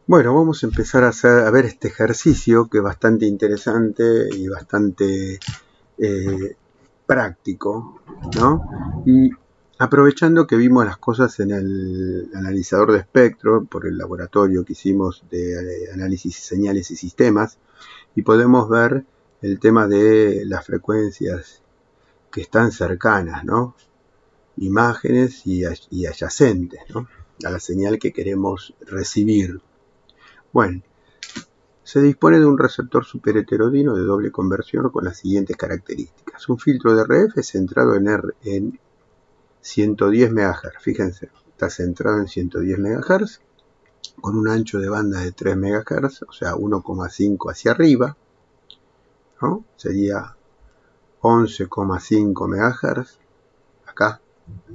Bueno, vamos a empezar a ver este ejercicio que es bastante interesante y bastante práctico, ¿no? Y aprovechando que vimos las cosas en el analizador de espectro por el laboratorio que hicimos de análisis de señales y sistemas, y podemos ver el tema de las frecuencias que están cercanas, ¿no? Imágenes y adyacentes, ¿no? A la señal que queremos recibir. Bueno, se dispone de un receptor superheterodino de doble conversión con las siguientes características. Un filtro de RF centrado en 110 MHz. Fíjense, está centrado en 110 MHz con un ancho de banda de 3 MHz, o sea, 1,5 hacia arriba, ¿no? Sería 11,5 MHz, acá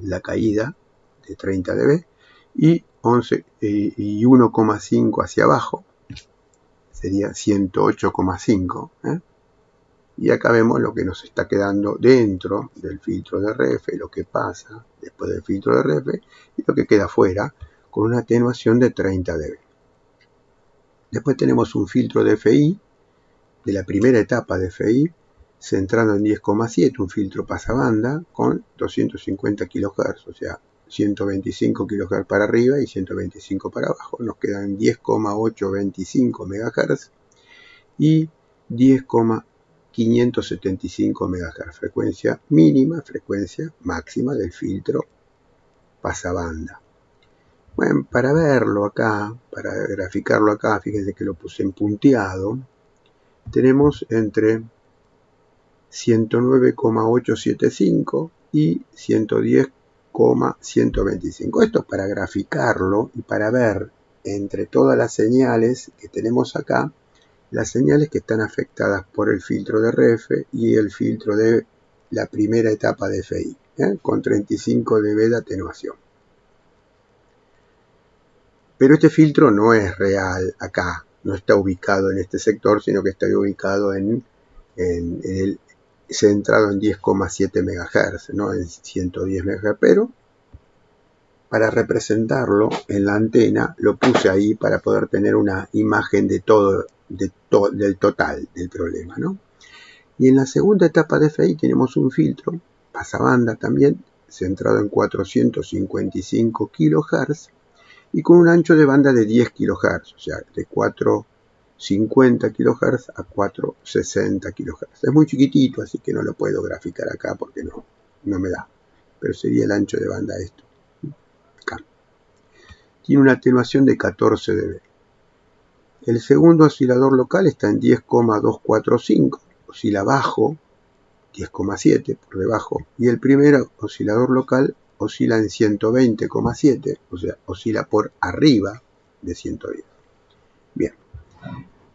la caída de 30 dB, y 1,5 hacia abajo, sería 108,5. Y acá vemos lo que nos está quedando dentro del filtro de RF, lo que pasa después del filtro de RF y lo que queda afuera con una atenuación de 30 dB. Después tenemos un filtro de FI, de la primera etapa de FI, centrado en 10,7, un filtro pasabanda con 250 kHz, o sea, 125 kHz para arriba y 125 para abajo. Nos quedan 10,825 MHz y 10,575 MHz, frecuencia mínima, frecuencia máxima del filtro pasabanda. Bueno, para verlo acá, para graficarlo acá, fíjense que lo puse en punteado, tenemos entre 109,875 y 110,125. Esto es para graficarlo y para ver entre todas las señales que tenemos acá, las señales que están afectadas por el filtro de RF y el filtro de la primera etapa de FI, con 35 dB de atenuación. Pero este filtro no es real acá, no está ubicado en este sector, sino que está ubicado centrado en 10,7 MHz, no en 110 MHz, pero para representarlo en la antena lo puse ahí para poder tener una imagen de todo, del total del problema, ¿no? Y en la segunda etapa de FI tenemos un filtro, pasabanda también, centrado en 455 kHz y con un ancho de banda de 10 kHz, o sea, de 450 kHz a 460 kHz. Es muy chiquitito, así que no lo puedo graficar acá porque no me da. Pero sería el ancho de banda esto. Acá. Tiene una atenuación de 14 dB. El segundo oscilador local está en 10,245, oscila bajo, 10,7 por debajo, y el primer oscilador local oscila en 120,7, o sea, oscila por arriba de 110. Bien,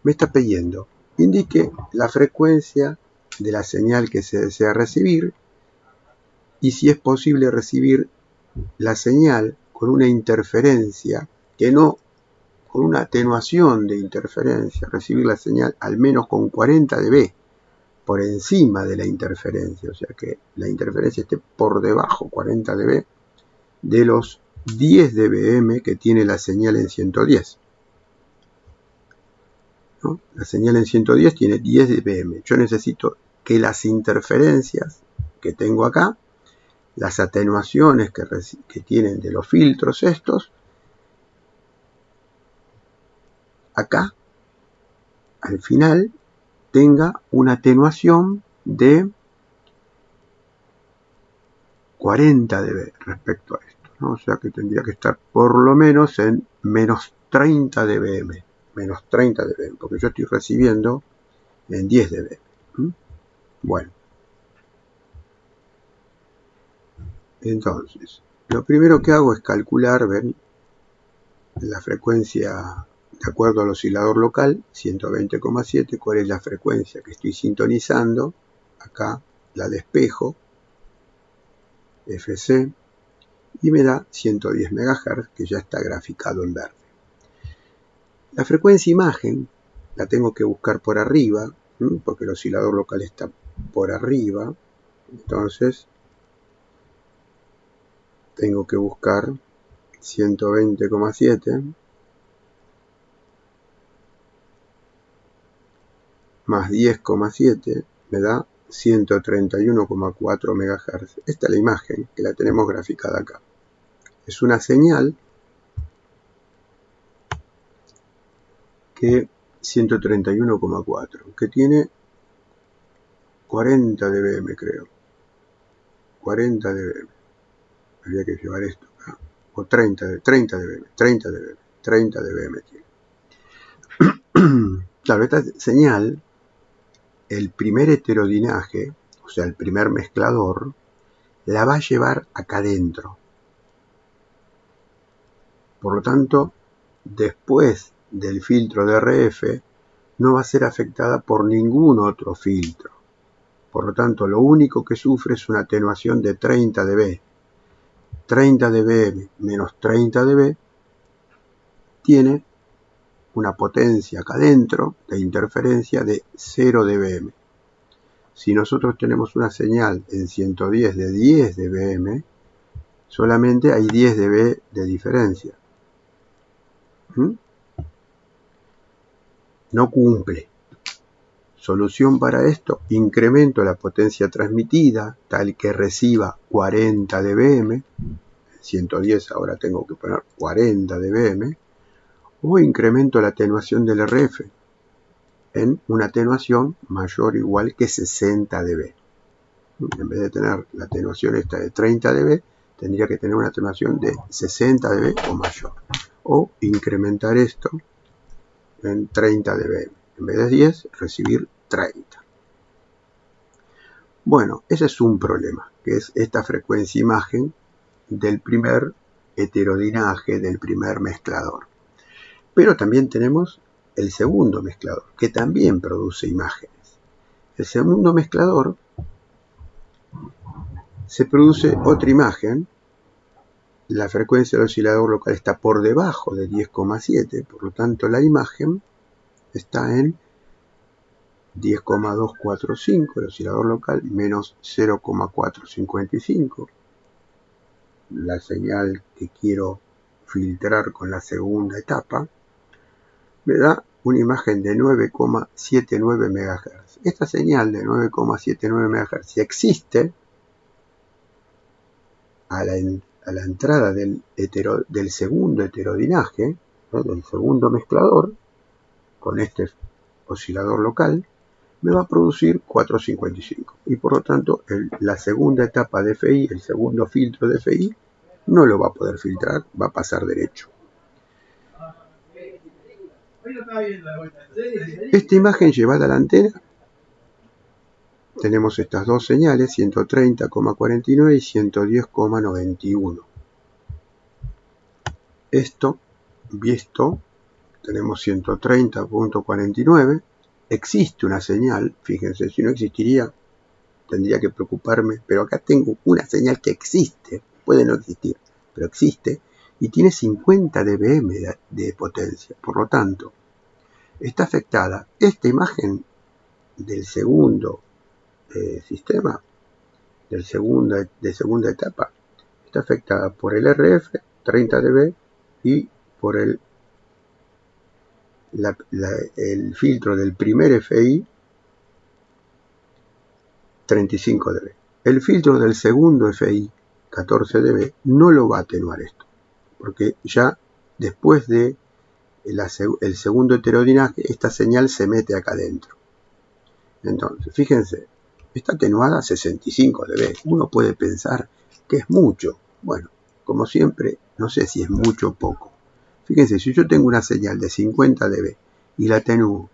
me está pidiendo, indique la frecuencia de la señal que se desea recibir y si es posible recibir la señal con una interferencia que no, con una atenuación de interferencia, recibir la señal al menos con 40 dB por encima de la interferencia, o sea que la interferencia esté por debajo, 40 dB, de los 10 dBm que tiene la señal en 110. ¿No? La señal en 110 tiene 10 dBm. Yo necesito que las interferencias que tengo acá, las atenuaciones que tienen de los filtros estos, acá, al final, tenga una atenuación de 40 dB respecto a esto, ¿no? O sea que tendría que estar por lo menos en menos 30 dBm, menos 30 dBm, porque yo estoy recibiendo en 10 dB. Bueno, entonces, lo primero que hago es calcular, ven, la frecuencia de acuerdo al oscilador local, 120,7, cuál es la frecuencia que estoy sintonizando, acá la despejo, FC, y me da 110 MHz, que ya está graficado en verde. La frecuencia imagen la tengo que buscar por arriba, porque el oscilador local está por arriba, entonces tengo que buscar 120,7 más 10,7 me da 131,4 MHz. Esta es la imagen que la tenemos graficada acá. Es una señal que 131,4 que tiene 40 dBm, creo. 40 dBm. Habría que llevar esto acá. O 30 dBm. 30 dBm. 30 dBm tiene. Claro, esta señal, el primer heterodinaje, o sea, el primer mezclador, la va a llevar acá adentro. Por lo tanto, después del filtro de RF, no va a ser afectada por ningún otro filtro. Por lo tanto, lo único que sufre es una atenuación de 30 dB. 30 dB menos 30 dB tiene una potencia acá adentro de interferencia de 0 dBm. Si nosotros tenemos una señal en 110 de 10 dBm, solamente hay 10 dB de diferencia. No cumple. Solución para esto: incremento la potencia transmitida tal que reciba 40 dBm. 110 ahora tengo que poner 40 dBm. O incremento la atenuación del RF en una atenuación mayor o igual que 60 dB. En vez de tener la atenuación esta de 30 dB, tendría que tener una atenuación de 60 dB o mayor. O incrementar esto en 30 dB. En vez de 10, recibir 30. Bueno, ese es un problema, que es esta frecuencia imagen del primer heterodinaje, del primer mezclador. Pero también tenemos el segundo mezclador, que también produce imágenes. El segundo mezclador se produce otra imagen. La frecuencia del oscilador local está por debajo de 10,7, por lo tanto la imagen está en 10,245, el oscilador local, menos 0,455. La señal que quiero filtrar con la segunda etapa me da una imagen de 9,79 MHz. Esta señal de 9,79 MHz, si existe a la entrada del segundo heterodinaje, ¿no?, del segundo mezclador, con este oscilador local, me va a producir 455. Y por lo tanto, la segunda etapa de FI, el segundo filtro de FI, no lo va a poder filtrar, va a pasar derecho. Esta imagen llevada a la antena, tenemos estas dos señales, 130,49 y 110,91. Esto, visto, tenemos 130,49. Existe una señal, fíjense, si no existiría, tendría que preocuparme, pero acá tengo una señal que existe, puede no existir, pero existe, y tiene 50 dBm de potencia. Por lo tanto, está afectada esta imagen del segundo sistema, de segunda etapa, está afectada por el RF, 30 dB, y por el filtro del primer FI, 35 dB. El filtro del segundo FI, 14 dB, no lo va a atenuar esto, porque ya después de el segundo heterodinaje, esta señal se mete acá adentro. Entonces, fíjense, está atenuada a 65 dB. Uno puede pensar que es mucho. Bueno, como siempre, no sé si es mucho o poco. Fíjense, si yo tengo una señal de 50 dB y la atenúo,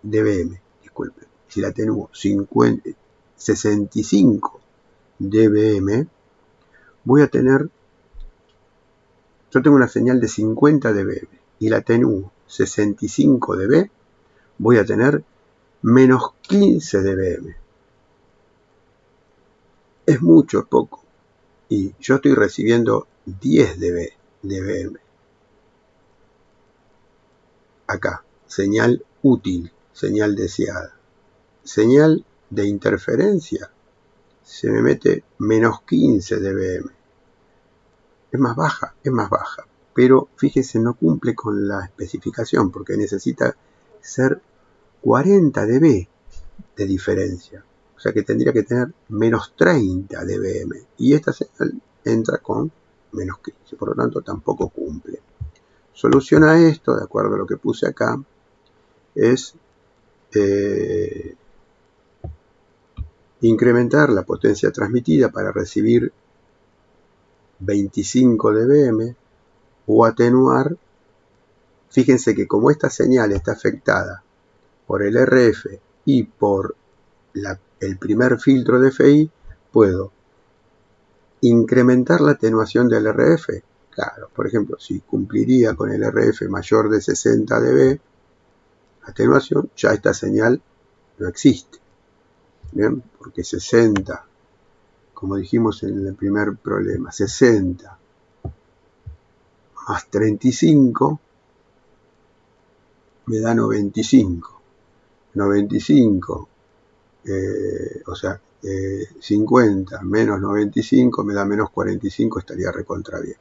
dBm, disculpen, si la atenúo 65 dBm, voy a tener, yo tengo una señal de 50 dBm y la atenúo 65 dB, voy a tener menos 15 dBm. Es mucho, es poco. Y yo estoy recibiendo 10 dBm. Acá, señal útil, señal deseada. Señal de interferencia, se me mete menos 15 dBm. Es más baja, pero fíjense, no cumple con la especificación porque necesita ser 40 dB de diferencia. O sea que tendría que tener menos 30 dBm. Y esta señal entra con menos 15. Por lo tanto, tampoco cumple. Solución a esto, de acuerdo a lo que puse acá, es incrementar la potencia transmitida para recibir 25 dBm o atenuar. Fíjense que como esta señal está afectada por el RF y por el primer filtro de FI, puedo incrementar la atenuación del RF. Claro, por ejemplo, si cumpliría con el RF mayor de 60 dB, atenuación, ya esta señal no existe. Bien, porque 60, como dijimos en el primer problema, 60 más 35 me da 95. 95, o sea, 50 menos 95 me da menos 45, estaría recontra bien.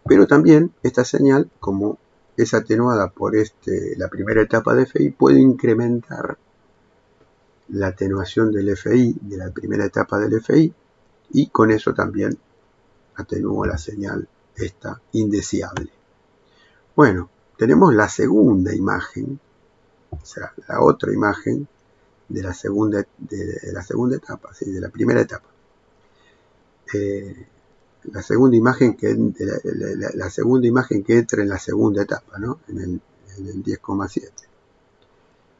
Pero también esta señal, como es atenuada por la primera etapa de FI, puede incrementar la atenuación del FI, de la primera etapa del FI, y con eso también atenúo la señal esta indeseable. Bueno, tenemos la segunda imagen, o sea, la otra imagen de la segunda etapa, ¿sí? De la primera etapa. La segunda imagen que entra en la segunda etapa, ¿no? En el 10,7.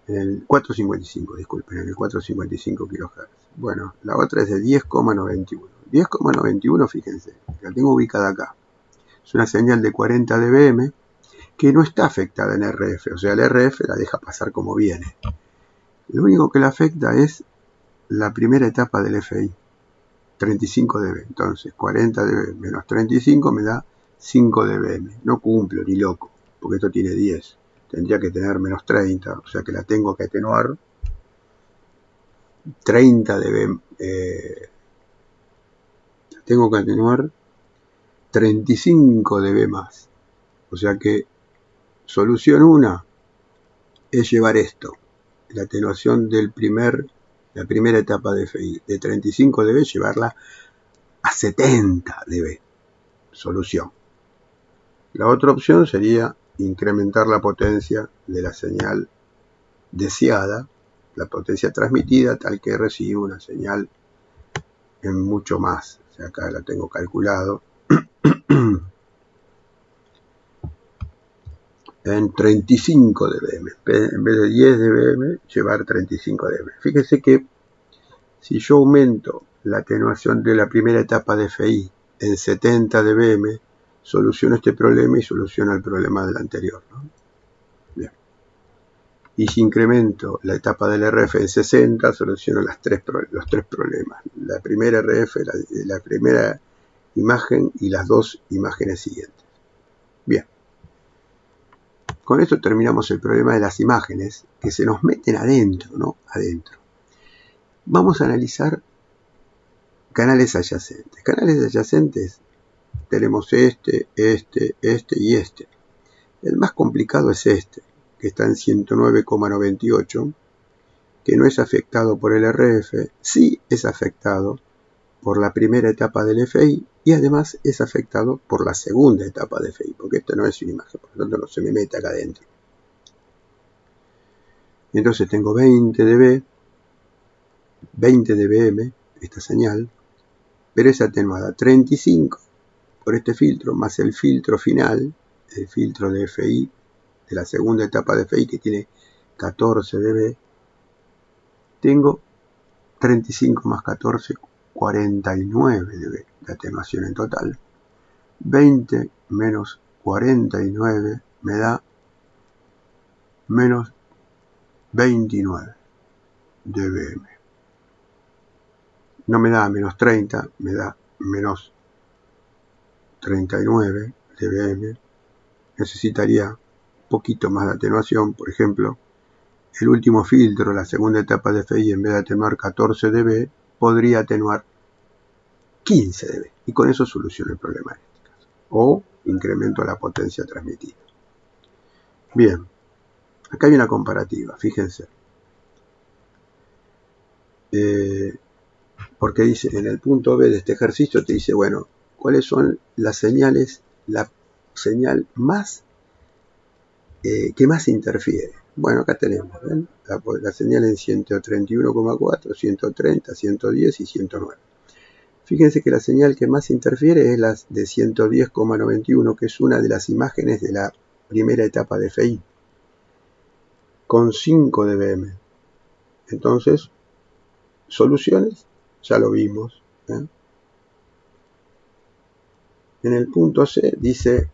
En el 455, disculpen, en el 455 kHz. Bueno, la otra es de 10,91. 10,91, fíjense, la tengo ubicada acá. Es una señal de 40 dBm que no está afectada en RF, o sea, el RF la deja pasar como viene. Lo único que la afecta es la primera etapa del FI, 35 dB. Entonces, 40 dB menos 35 me da 5 dBm. No cumplo ni loco, porque esto tiene 10. Tendría que tener menos 30, o sea que la tengo que atenuar 30 dB. Tengo que atenuar 35 dB más. O sea que solución 1 es llevar esto, la atenuación la primera etapa de FI, de 35 dB, llevarla a 70 dB. Solución. La otra opción sería incrementar la potencia de la señal deseada, la potencia transmitida, tal que reciba una señal en mucho más. O sea, acá la tengo calculado en 35 dBm. En vez de 10 dBm, llevar 35 dBm. Fíjense que si yo aumento la atenuación de la primera etapa de FI en 70 dBm, soluciono este problema y soluciono el problema del anterior, ¿no? Bien. Y si incremento la etapa del RF en 60, soluciono los tres problemas. La primera RF, la primera imagen y las dos imágenes siguientes. Bien. Con esto terminamos el problema de las imágenes que se nos meten adentro, ¿no? Adentro. Vamos a analizar canales adyacentes. Canales adyacentes tenemos este y este. El más complicado es este, que está en 109,98, que no es afectado por el RF, sí es afectado por la primera etapa del FI y además es afectado por la segunda etapa de FI, porque esto no es una imagen, por lo tanto no se me mete acá adentro. Entonces tengo 20 dBm, esta señal, pero es atenuada 35 por este filtro, más el filtro final, el filtro de FI, de la segunda etapa de FI, que tiene 14 dB, tengo 35 más 14, 49 dB de atenuación en total. 20 menos 49 me da menos 29 dBm. No me da menos 30, me da menos 39 dBm. Necesitaría un poquito más de atenuación. Por ejemplo, el último filtro, la segunda etapa de FI, en vez de atenuar 14 dB, podría atenuar 15 dB. Y con eso soluciono el problema en este caso. O incremento la potencia transmitida. Bien. Acá hay una comparativa, fíjense. Porque dice, en el punto B de este ejercicio te dice, bueno, ¿cuáles son las señales, la señal más que más interfiere? Bueno, acá tenemos, ¿ven? La señal en 131,4, 130, 110 y 109. Fíjense que la señal que más interfiere es la de 110,91, que es una de las imágenes de la primera etapa de FI, con 5 dBm. Entonces, soluciones, ya lo vimos. En el punto C dice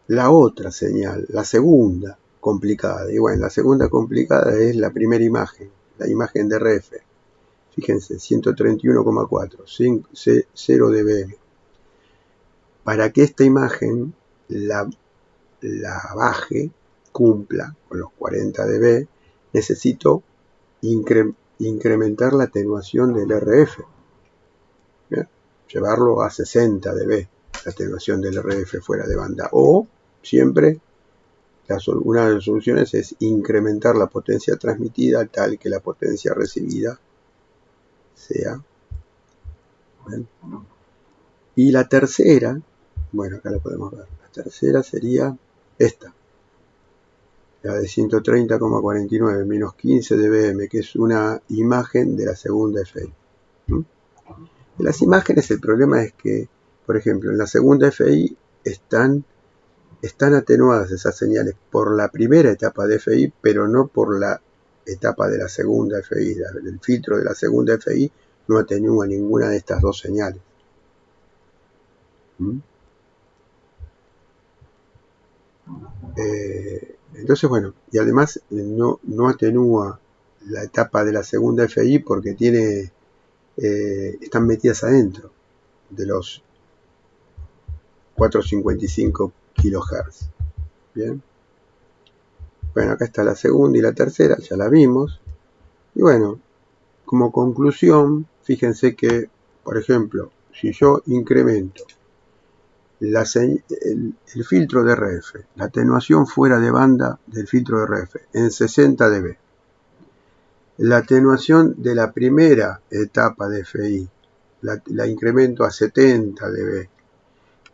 la otra señal, la segunda complicada. Y bueno, la segunda complicada es la primera imagen, la imagen de RF. Fíjense, 131,4, 0 dBm. Para que esta imagen la baje, cumpla con los 40 dB, necesito incrementar la atenuación del RF. ¿Bien? Llevarlo a 60 dB, la atenuación del RF fuera de banda. O siempre, una de las soluciones es incrementar la potencia transmitida tal que la potencia recibida sea. ¿Bien? Y la tercera, bueno, acá lo podemos ver, la tercera sería esta, la de 130,49 menos 15 dBm, que es una imagen de la segunda FI. En las imágenes el problema es que, por ejemplo, en la segunda FI están atenuadas esas señales por la primera etapa de FI, pero no por la etapa de la segunda FI. El filtro de la segunda FI no atenúa ninguna de estas dos señales. Entonces, bueno, y además no atenúa la etapa de la segunda FI porque están metidas adentro de los 455 kHz. Bien. Bueno, acá está la segunda y la tercera, ya la vimos. Y bueno, como conclusión, fíjense que, por ejemplo, si yo incremento el filtro de RF, la atenuación fuera de banda del filtro de RF en 60 dB, la atenuación de la primera etapa de FI la incremento a 70 dB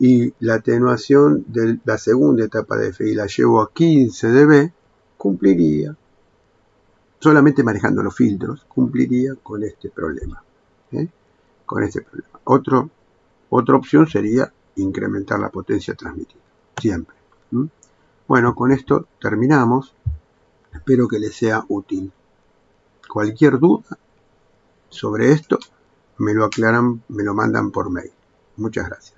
y la atenuación de la segunda etapa de FI la llevo a 15 dB, cumpliría, solamente manejando los filtros, cumpliría con este problema. Con este problema. Otra opción sería incrementar la potencia transmitida, siempre. Bueno, con esto terminamos. Espero que les sea útil. Cualquier duda sobre esto me lo aclaran, me lo mandan por mail. Muchas gracias.